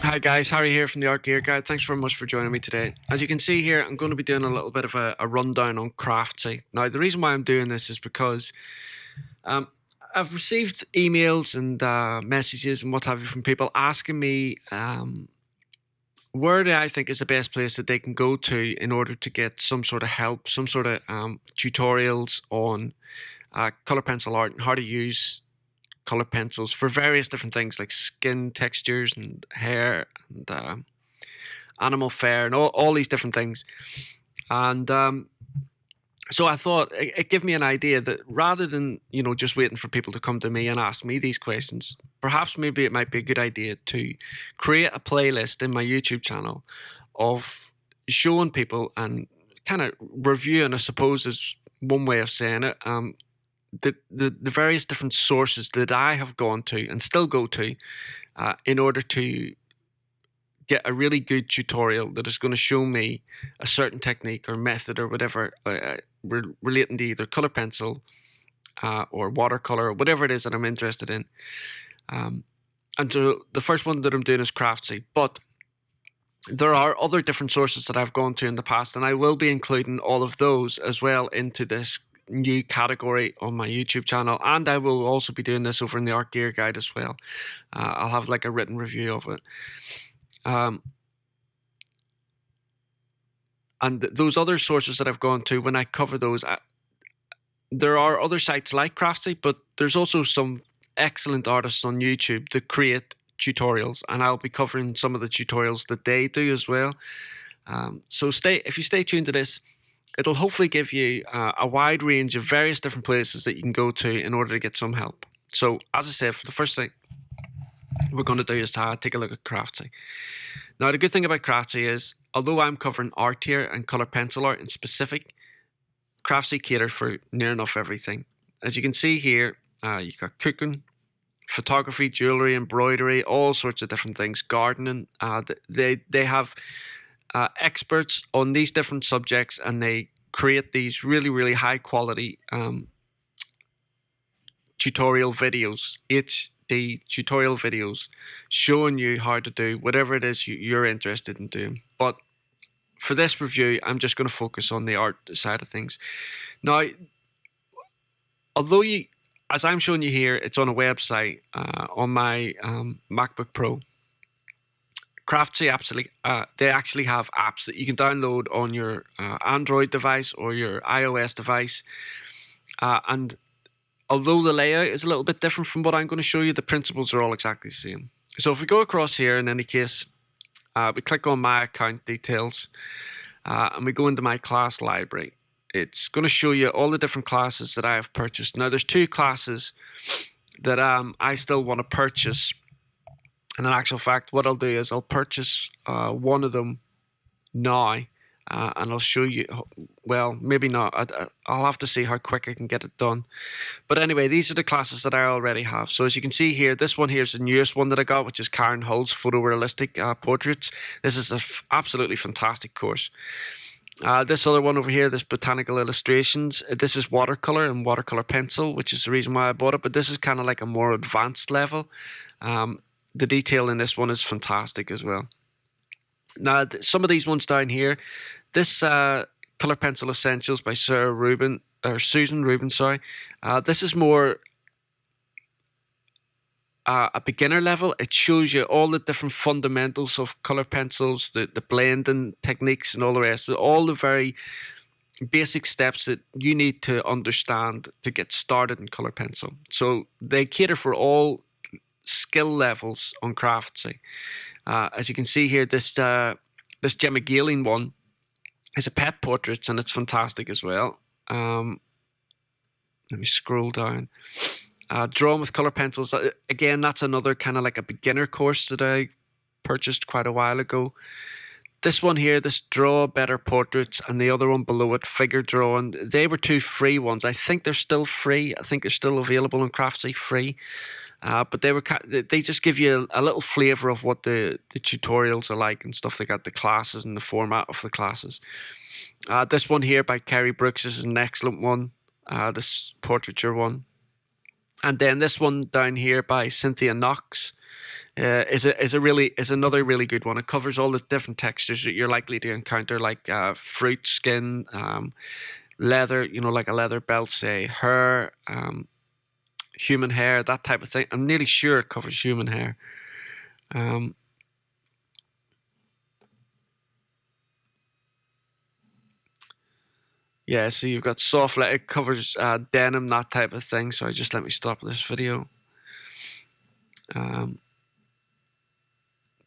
Hi guys, Harry here from the Art Gear Guide. Thanks very much for joining me today. As you can see here, I'm going to be doing a little bit of a rundown on Craftsy. Now, the reason why I'm doing this is because um, I've received emails and messages and what have you from people asking me where do I think is the best place that they can go to in order to get some sort of help, some sort of tutorials on color pencil art and how to use color pencils for various different things like skin textures and hair and animal fare and all these different things. And so I thought it gave me an idea that rather than just waiting for people to come to me and ask me these questions, perhaps maybe it might be a good idea to create a playlist in my YouTube channel of showing people and kind of reviewing, I suppose is one way of saying it, the various different sources that I have gone to and still go to in order to get a really good tutorial that is going to show me a certain technique or method or whatever relating to either color pencil or watercolor or whatever it is that I'm interested in. And so the first one that I'm doing is Craftsy, but there are other different sources that I've gone to in the past, and I will be including all of those as well into this new category on my YouTube channel, and I will also be doing this over in the Art Gear Guide as well. I'll have like a written review of it. And those other sources that I've gone to, when I cover those, there are other sites like Craftsy, but there's also some excellent artists on YouTube that create tutorials, and I'll be covering some of the tutorials that they do as well. So if you stay tuned to this, it'll hopefully give you a wide range of various different places that you can go to in order to get some help. So as I said, for the first thing we're going to do is take a look at Craftsy. Now, the good thing about Craftsy is, although I'm covering art here and color pencil art in specific, Craftsy caters for near enough everything. As you can see here, you've got cooking, photography, jewelry, embroidery, all sorts of different things, gardening. They have experts on these different subjects, and they create these really, really high quality tutorial videos, HD tutorial videos, showing you how to do whatever it is you're interested in doing. But for this review, I'm just going to focus on the art side of things. Now, although as I'm showing you here, it's on a website on my MacBook Pro. Craftsy they actually have apps that you can download on your Android device or your iOS device. And although the layout is a little bit different from what I'm going to show you, the principles are all exactly the same. So if we go across here, in any case, we click on my account details and we go into my class library. It's going to show you all the different classes that I have purchased. Now, there's two classes that I still want to purchase. And in actual fact, what I'll do is I'll purchase one of them now, and I'll show you. Well, maybe not. I'll have to see how quick I can get it done. But anyway, these are the classes that I already have. So as you can see here, this one here is the newest one that I got, which is Karen Hull's Photorealistic Portraits. This is an absolutely fantastic course. This other one over here, this Botanical Illustrations, this is watercolor and watercolor pencil, which is the reason why I bought it. But this is kind of like a more advanced level. The detail in this one is fantastic as well. Now, some of these ones down here, this Color Pencil Essentials by Susan Rubin, sorry. This is more a beginner level. It shows you all the different fundamentals of color pencils, the blending techniques and all the rest, all the very basic steps that you need to understand to get started in color pencil. So they cater for all skill levels on Craftsy. As you can see here, this Gemma Galing one is a pet portraits, and it's fantastic as well. Let me scroll down. Drawing with color pencils. Again, that's another kind of like a beginner course that I purchased quite a while ago. This one here, this Draw Better Portraits, and the other one below it, Figure Drawing. They were two free ones. I think they're still free. I think they're still available on Craftsy free. But they just give you a little flavor of what the tutorials are like and stuff like that, the classes and the format of the classes. This one here by Kerry Brooks, this is an excellent one, this portraiture one. And then this one down here by Cynthia Knox is another really good one. It covers all the different textures that you're likely to encounter, like fruit, skin, leather, like a leather belt, say, hair, human hair, that type of thing. I'm nearly sure it covers human hair. Yeah, so you've got soft leather, it covers denim, that type of thing. So just let me stop this video.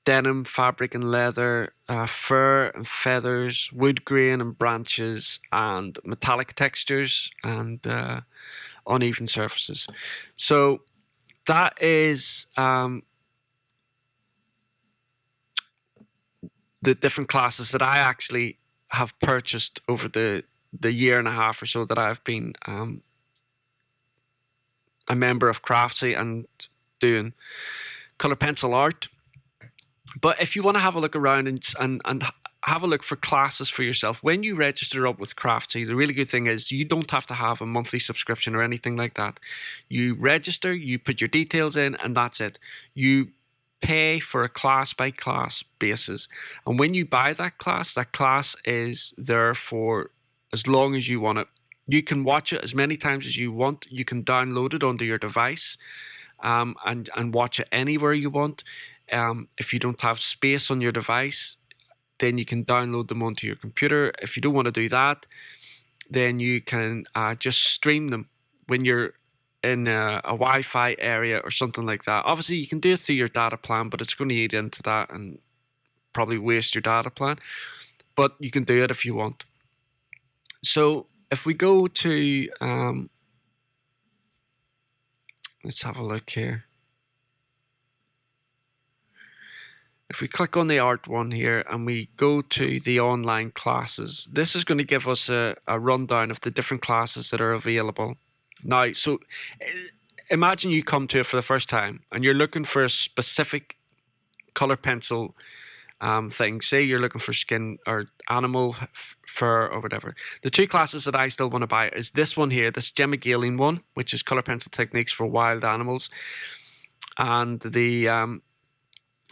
Denim, fabric and leather, fur and feathers, wood grain and branches, and metallic textures and uneven surfaces. So that is the different classes that I actually have purchased over the year and a half or so that I've been a member of Craftsy and doing color pencil art. But if you want to have a look around and have a look for classes for yourself, when you register up with Craftsy, the really good thing is you don't have to have a monthly subscription or anything like that. You register, you put your details in, and that's it. You pay for a class by class basis. And when you buy that class is there for as long as you want it. You can watch it as many times as you want. You can download it onto your device and watch it anywhere you want. If you don't have space on your device, then you can download them onto your computer. If you don't want to do that, then you can just stream them when you're in a Wi-Fi area or something like that. Obviously, you can do it through your data plan, but it's going to eat into that and probably waste your data plan. But you can do it if you want. So if we go to, let's have a look here. If we click on the art one here and we go to the online classes, this is going to give us a rundown of the different classes that are available. Now, so imagine you come to it for the first time and you're looking for a specific color pencil thing. Say you're looking for skin or animal fur or whatever. The two classes that I still want to buy is this one here, this Gemma Galing one, which is color pencil techniques for wild animals, and the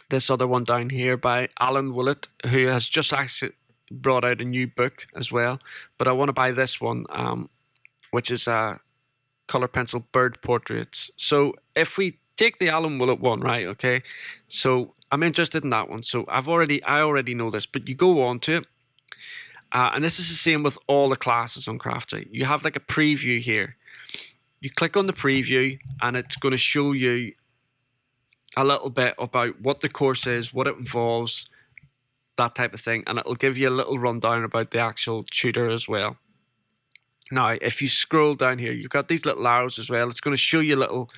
this other one down here by Alan Willett, who has just actually brought out a new book as well. But I want to buy this one, which is color pencil bird portraits. So if we take the Alan Willett one, right? Okay, so I'm interested in that one. So I already know this, but you go on to it, and this is the same with all the classes on Craftsy. You have like a preview here. You click on the preview, and it's going to show you a little bit about what the course is, what it involves, that type of thing, and it'll give you a little rundown about the actual tutor as well. Now, if you scroll down here, you've got these little arrows as well. It's going to show you little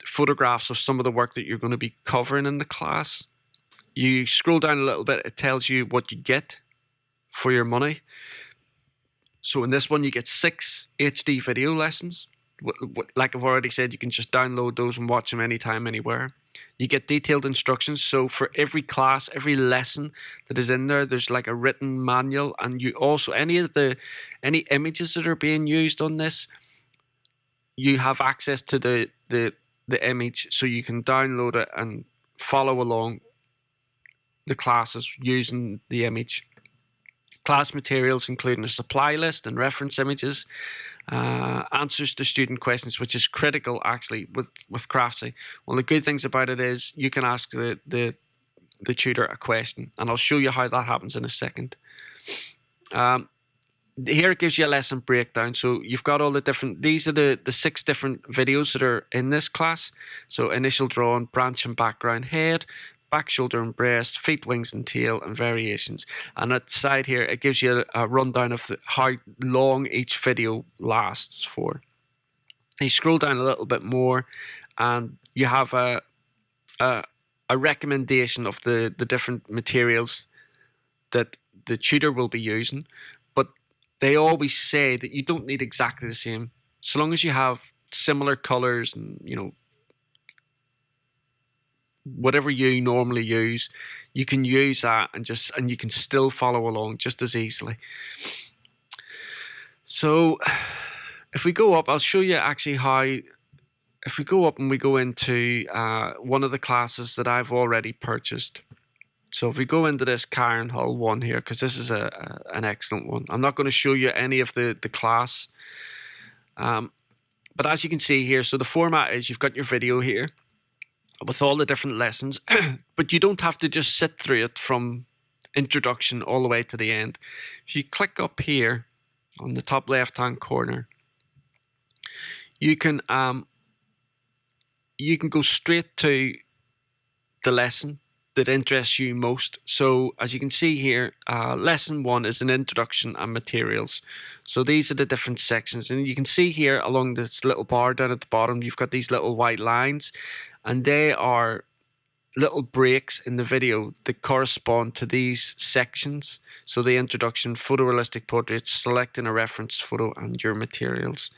photographs of some of the work that you're going to be covering in the class. You scroll down a little bit, it tells you what you get for your money. So in this one, you get 6 HD video lessons. Like I've already said, you can just download those and watch them anytime, anywhere. You get detailed instructions. So for every class, every lesson that is in there, there's like a written manual. And you also, any images that are being used on this, you have access to the image, so you can download it and follow along the classes using the image. Class materials including a supply list and reference images, answers to student questions, which is critical actually with Craftsy. One of the good things about it is you can ask the tutor a question, and I'll show you how that happens in a second. Here it gives you a lesson breakdown. So you've got all the different, these are the 6 different videos that are in this class. So initial drawing, branch and background, head, back, shoulder and breast, feet, wings and tail, and variations. And at the side here, it gives you a rundown of how long each video lasts for. You scroll down a little bit more and you have a recommendation of the different materials that the tutor will be using. But they always say that you don't need exactly the same. So long as you have similar colors and, whatever you normally use, you can use that and you can still follow along just as easily. So if we go up, I'll show you actually how if we go up and we go into one of the classes that I've already purchased. So if we go into this Karen Hull one here, because this is an excellent one. I'm not going to show you any of the class. But as you can see here, so the format is you've got your video here with all the different lessons, but you don't have to just sit through it from introduction all the way to the end. If you click up here on the top left hand corner, you can go straight to the lesson that interests you most. So as you can see here, lesson 1 is an introduction and materials. So these are the different sections, and you can see here along this little bar down at the bottom, you've got these little white lines, and they are little breaks in the video that correspond to these sections. So the introduction, photorealistic portraits, selecting a reference photo, and your materials.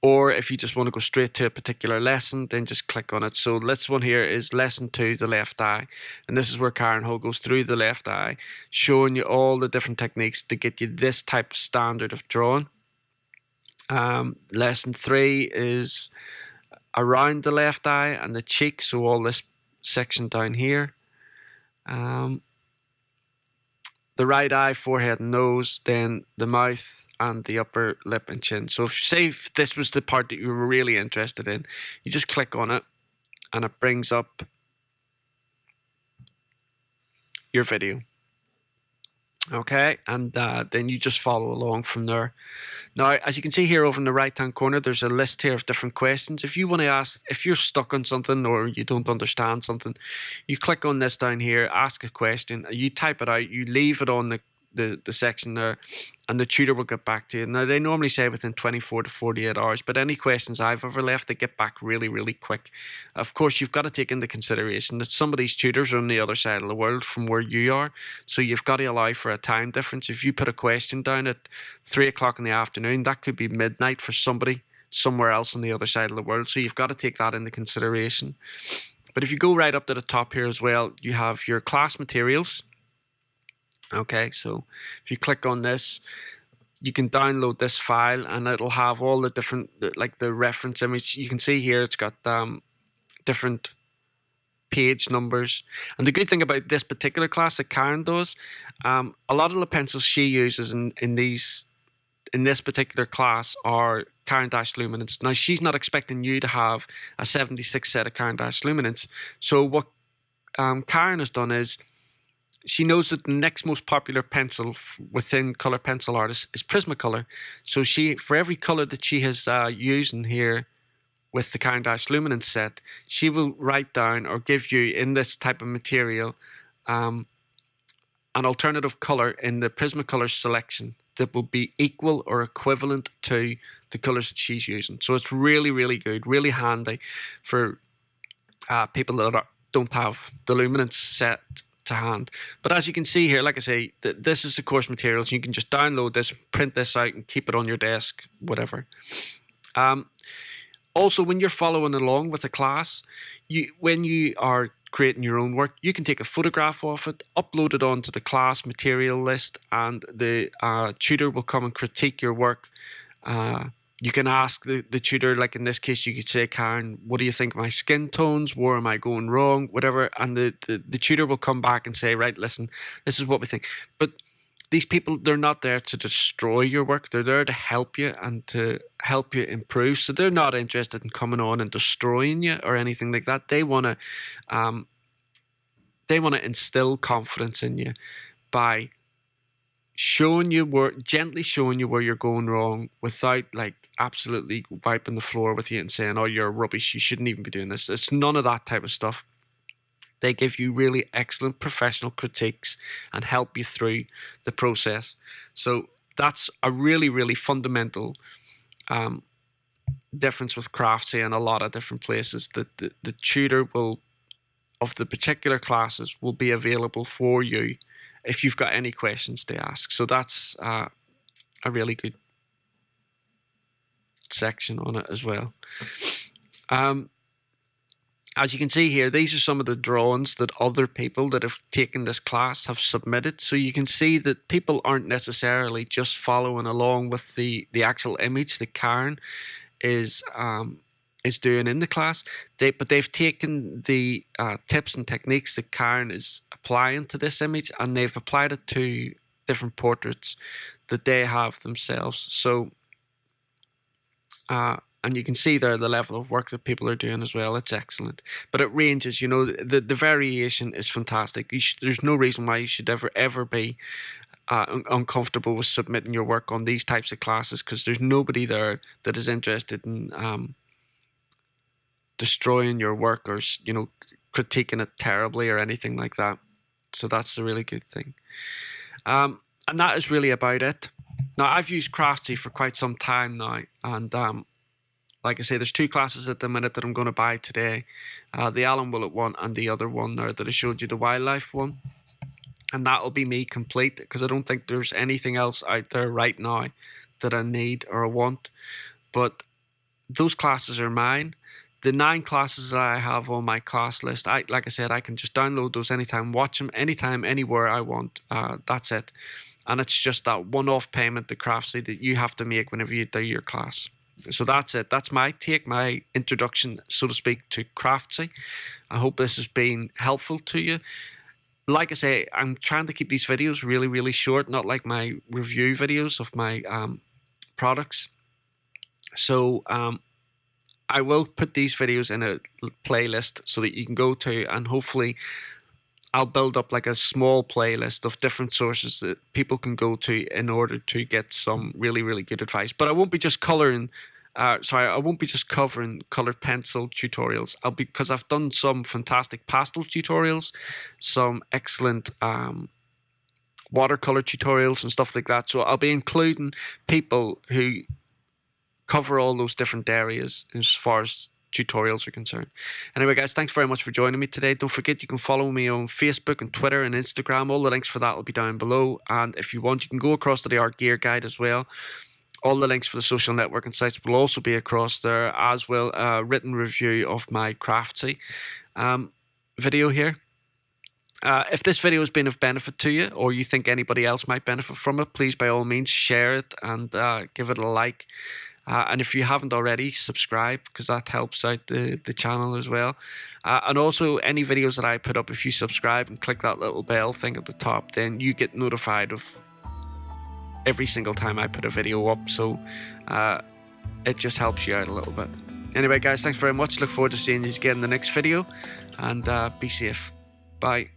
Or if you just want to go straight to a particular lesson, then just click on it. So this one here is lesson 2, the left eye. And this is where Karen Hull goes through the left eye, showing you all the different techniques to get you this type of standard of drawing. Lesson 3 is around the left eye and the cheek, so all this section down here. The right eye, forehead, and nose, then the mouth and the upper lip and chin. So if this was the part that you were really interested in, you just click on it and it brings up your video. Okay, and then you just follow along from there. Now, as you can see here over in the right hand corner, there's a list here of different questions. If you want to ask, if you're stuck on something or you don't understand something, you click on this down here, ask a question, you type it out, you leave it on the section there, and the tutor will get back to you. Now, they normally say within 24 to 48 hours, but any questions I've ever left, they get back really, really quick. Of course, you've got to take into consideration that some of these tutors are on the other side of the world from where you are, so you've got to allow for a time difference. If you put a question down at 3 o'clock in the afternoon, that could be midnight for somebody somewhere else on the other side of the world, so you've got to take that into consideration. But if you go right up to the top here as well, you have your class materials. Okay, so if you click on this, you can download this file and it'll have all the different, like the reference image. You can see here it's got different page numbers. And the good thing about this particular class that Karen does, a lot of the pencils she uses in this particular class are Caran d'Ache luminance. Now, she's not expecting you to have a 76 set of Caran d'Ache luminance. So what Karen has done is, she knows that the next most popular pencil within color pencil artists is Prismacolor. So for every color that she has used in here with the Caran d'Ache luminance set, she will write down or give you in this type of material an alternative color in the Prismacolor selection that will be equal or equivalent to the colors that she's using. So it's really, really good, really handy for people that don't have the luminance set to hand. But as you can see here, like I say, this is the course materials. You can just download this, print this out, and keep it on your desk, whatever. Also, when you're following along with a class, when you are creating your own work, you can take a photograph of it, upload it onto the class material list, and the tutor will come and critique your work. You can ask the tutor, like in this case, you could say, Karen, what do you think of my skin tones? Where am I going wrong? Whatever. And the tutor will come back and say, right, listen, this is what we think. But these people, they're not there to destroy your work. They're there to help you and to help you improve. So they're not interested in coming on and destroying you or anything like that. They want to instill confidence in you by gently showing you where you're going wrong without like absolutely wiping the floor with you and saying, oh, you're rubbish, you shouldn't even be doing this. It's none of that type of stuff. They give you really excellent professional critiques and help you through the process. So that's a really, really fundamental difference with Craftsy and a lot of different places, that the tutor of the particular classes will be available for you if you've got any questions to ask. So that's a really good section on it as well. As you can see here, these are some of the drawings that other people that have taken this class have submitted. So you can see that people aren't necessarily just following along with the actual image that Karen is doing in the class. But they've taken the tips and techniques that Karen is applying to this image, and they've applied it to different portraits that they have themselves. So and you can see there the level of work that people are doing as well. It's excellent. But it ranges, you know, the variation is fantastic. There's no reason why you should ever be uncomfortable with submitting your work on these types of classes, because there's nobody there that is interested in destroying your work or, you know, critiquing it terribly or anything like that. So that's a really good thing. And that is really about it. Now, I've used Craftsy for quite some time now, and like I say, there's 2 classes at the minute that I'm going to buy today. The Alan Willett one and the other one there that I showed you, the wildlife one. And that'll be me complete, because I don't think there's anything else out there right now that I need or want. But those classes are mine. The 9 classes that I have on my class list, like I said, I can just download those anytime, watch them anytime, anywhere I want. That's it. And it's just that one-off payment to Craftsy that you have to make whenever you do your class. So that's it. That's my introduction, so to speak, to Craftsy. I hope this has been helpful to you. Like I say, I'm trying to keep these videos really, really short, not like my review videos of my products. So I will put these videos in a playlist so that you can go to, and hopefully I'll build up like a small playlist of different sources that people can go to in order to get some really, really good advice. But I won't be just coloring. I won't be just covering colored pencil tutorials. Because I've done some fantastic pastel tutorials, some excellent watercolor tutorials and stuff like that. So I'll be including people who cover all those different areas as far as tutorials are concerned. Anyway, guys, thanks very much for joining me today. Don't forget, you can follow me on Facebook and Twitter and Instagram. All the links for that will be down below. And if you want, you can go across to the Art Gear Guide as well. All the links for the social networking sites will also be across there, as well a written review of my Craftsy video here. If this video has been of benefit to you, or you think anybody else might benefit from it, please by all means share it and give it a like. And if you haven't already, subscribe, because that helps out the channel as well. And also, any videos that I put up, if you subscribe and click that little bell thing at the top, then you get notified of every single time I put a video up. So it just helps you out a little bit. Anyway, guys, thanks very much. Look forward to seeing you again in the next video, and be safe. Bye.